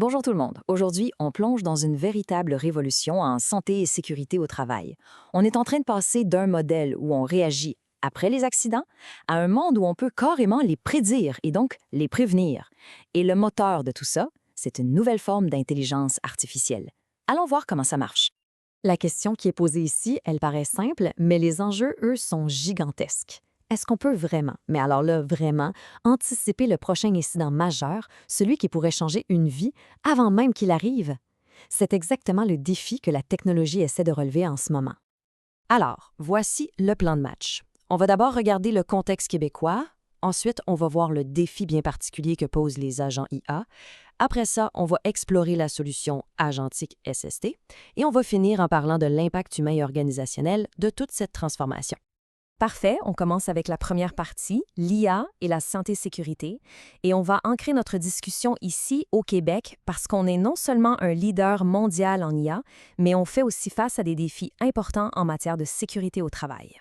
Bonjour tout le monde. Aujourd'hui, on plonge dans une véritable révolution en santé et sécurité au travail. On est en train de passer d'un modèle où on réagit après les accidents à un monde où on peut carrément les prédire et donc les prévenir. Et le moteur de tout ça, c'est une nouvelle forme d'intelligence artificielle. Allons voir comment ça marche. La question qui est posée ici, elle paraît simple, mais les enjeux, eux, sont gigantesques. Est-ce qu'on peut vraiment, mais alors là, vraiment, anticiper le prochain incident majeur, celui qui pourrait changer une vie, avant même qu'il arrive? C'est exactement le défi que la technologie essaie de relever en ce moment. Alors, voici le plan de match. On va d'abord regarder le contexte québécois. Ensuite, on va voir le défi bien particulier que posent les agents IA. Après ça, on va explorer la solution agentique SST. Et on va finir en parlant de l'impact humain et organisationnel de toute cette transformation. Parfait, on commence avec la première partie, l'IA et la santé-sécurité, et on va ancrer notre discussion ici au Québec parce qu'on est non seulement un leader mondial en IA, mais on fait aussi face à des défis importants en matière de sécurité au travail.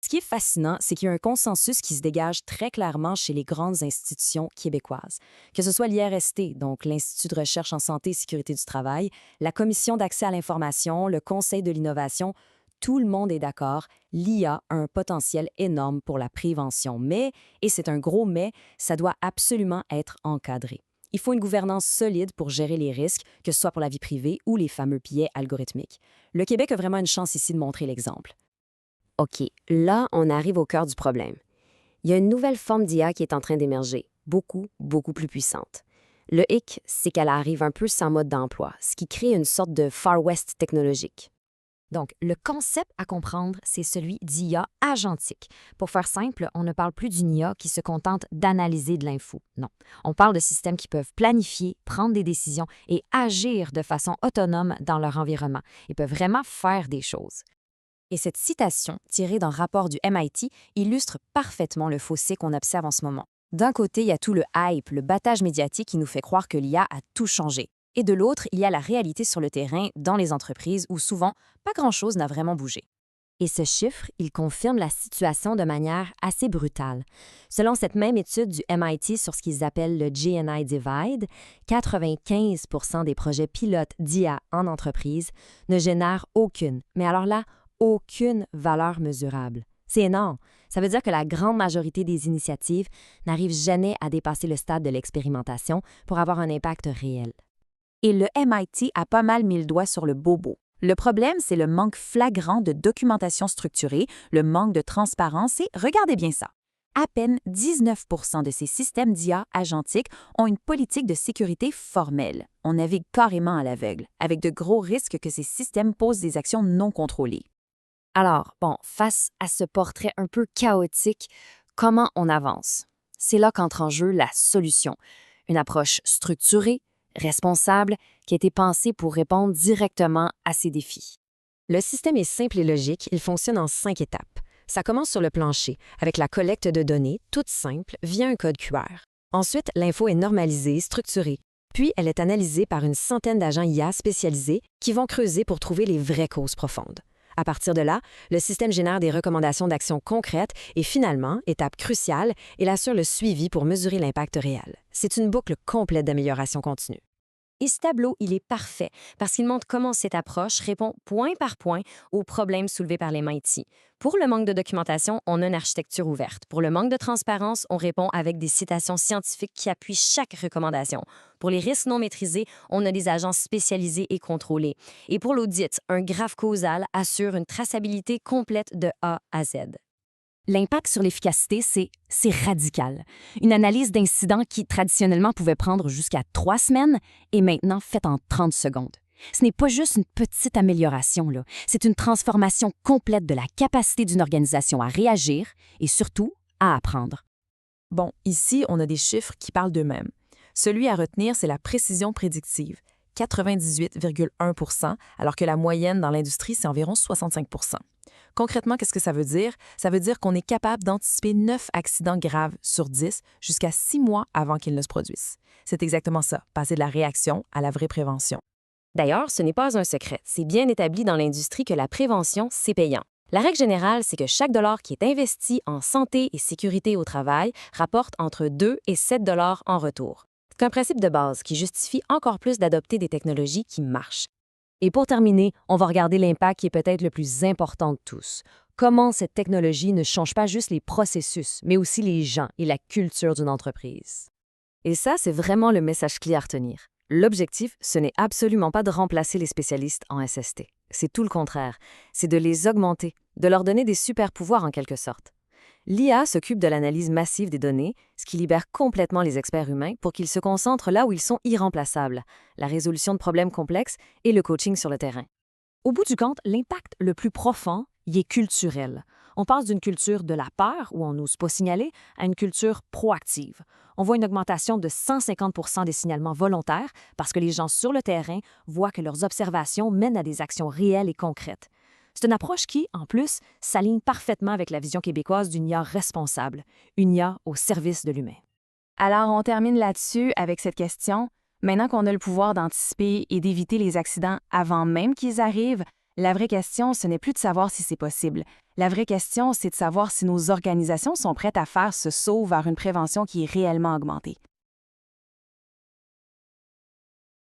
Ce qui est fascinant, c'est qu'il y a un consensus qui se dégage très clairement chez les grandes institutions québécoises, que ce soit l'IRST, donc l'Institut de recherche en santé et sécurité du travail, la Commission d'accès à l'information, le Conseil de l'innovation. Tout le monde est d'accord, l'IA a un potentiel énorme pour la prévention, mais, et c'est un gros mais, ça doit absolument être encadré. Il faut une gouvernance solide pour gérer les risques, que ce soit pour la vie privée ou les fameux biais algorithmiques. Le Québec a vraiment une chance ici de montrer l'exemple. OK, là, on arrive au cœur du problème. Il y a une nouvelle forme d'IA qui est en train d'émerger, beaucoup plus puissante. Le hic, c'est qu'elle arrive un peu sans mode d'emploi, ce qui crée une sorte de Far West technologique. Donc, le concept à comprendre, c'est celui d'IA agentique. Pour faire simple, on ne parle plus d'une IA qui se contente d'analyser de l'info. Non, on parle de systèmes qui peuvent planifier, prendre des décisions et agir de façon autonome dans leur environnement. Ils peuvent vraiment faire des choses. Et cette citation, tirée d'un rapport du MIT, illustre parfaitement le fossé qu'on observe en ce moment. D'un côté, il y a tout le hype, le battage médiatique qui nous fait croire que l'IA a tout changé. Et de l'autre, il y a la réalité sur le terrain, dans les entreprises, où souvent, pas grand-chose n'a vraiment bougé. Et ce chiffre, il confirme la situation de manière assez brutale. Selon cette même étude du MIT sur ce qu'ils appellent le GNI Divide, 95 des projets pilotes d'IA en entreprise ne génèrent aucune, mais alors là, aucune valeur mesurable. C'est énorme. Ça veut dire que la grande majorité des initiatives n'arrivent jamais à dépasser le stade de l'expérimentation pour avoir un impact réel. Et le MIT a pas mal mis le doigt sur le bobo. Le problème, c'est le manque flagrant de documentation structurée, le manque de transparence et, regardez bien ça, à peine 19 de ces systèmes d'IA agentiques ont une politique de sécurité formelle. On navigue carrément à l'aveugle, avec de gros risques que ces systèmes posent des actions non contrôlées. Alors, face à ce portrait un peu chaotique, comment on avance? C'est là qu'entre en jeu la solution. Une approche structurée, responsable, qui a été pensée pour répondre directement à ces défis. Le système est simple et logique, il fonctionne en 5 étapes. Ça commence sur le plancher, avec la collecte de données, toute simple, via un code QR. Ensuite, l'info est normalisée, structurée, puis elle est analysée par une centaine d'agents IA spécialisés qui vont creuser pour trouver les vraies causes profondes. À partir de là, le système génère des recommandations d'action concrètes et finalement, étape cruciale, il assure le suivi pour mesurer l'impact réel. C'est une boucle complète d'amélioration continue. Et ce tableau, il est parfait parce qu'il montre comment cette approche répond point par point aux problèmes soulevés par les MIT. Pour le manque de documentation, on a une architecture ouverte. Pour le manque de transparence, on répond avec des citations scientifiques qui appuient chaque recommandation. Pour les risques non maîtrisés, on a des agences spécialisées et contrôlées. Et pour l'audit, un graphe causal assure une traçabilité complète de A à Z. L'impact sur l'efficacité, c'est radical. Une analyse d'incident qui, traditionnellement, pouvait prendre jusqu'à 3 semaines est maintenant faite en 30 secondes. Ce n'est pas juste une petite amélioration, là. C'est une transformation complète de la capacité d'une organisation à réagir et surtout à apprendre. Bon, ici, on a des chiffres qui parlent d'eux-mêmes. Celui à retenir, c'est la précision prédictive, 98,1 alors que la moyenne dans l'industrie, c'est environ 65 Concrètement, qu'est-ce que ça veut dire? Ça veut dire qu'on est capable d'anticiper 9 accidents graves sur 10 jusqu'à 6 mois avant qu'ils ne se produisent. C'est exactement ça, passer de la réaction à la vraie prévention. D'ailleurs, ce n'est pas un secret. C'est bien établi dans l'industrie que la prévention, c'est payant. La règle générale, c'est que chaque dollar qui est investi en santé et sécurité au travail rapporte entre 2 et 7 dollars en retour. C'est un principe de base qui justifie encore plus d'adopter des technologies qui marchent. Et pour terminer, on va regarder l'impact qui est peut-être le plus important de tous. Comment cette technologie ne change pas juste les processus, mais aussi les gens et la culture d'une entreprise. Et ça, c'est vraiment le message clé à retenir. L'objectif, ce n'est absolument pas de remplacer les spécialistes en SST. C'est tout le contraire. C'est de les augmenter, de leur donner des super-pouvoirs en quelque sorte. L'IA s'occupe de l'analyse massive des données, ce qui libère complètement les experts humains pour qu'ils se concentrent là où ils sont irremplaçables, la résolution de problèmes complexes et le coaching sur le terrain. Au bout du compte, l'impact le plus profond y est culturel. On passe d'une culture de la peur, où on n'ose pas signaler, à une culture proactive. On voit une augmentation de 150 des signalements volontaires parce que les gens sur le terrain voient que leurs observations mènent à des actions réelles et concrètes. C'est une approche qui, en plus, s'aligne parfaitement avec la vision québécoise d'une IA responsable, une IA au service de l'humain. Alors, on termine là-dessus avec cette question. Maintenant qu'on a le pouvoir d'anticiper et d'éviter les accidents avant même qu'ils arrivent, la vraie question, ce n'est plus de savoir si c'est possible. La vraie question, c'est de savoir si nos organisations sont prêtes à faire ce saut vers une prévention qui est réellement augmentée.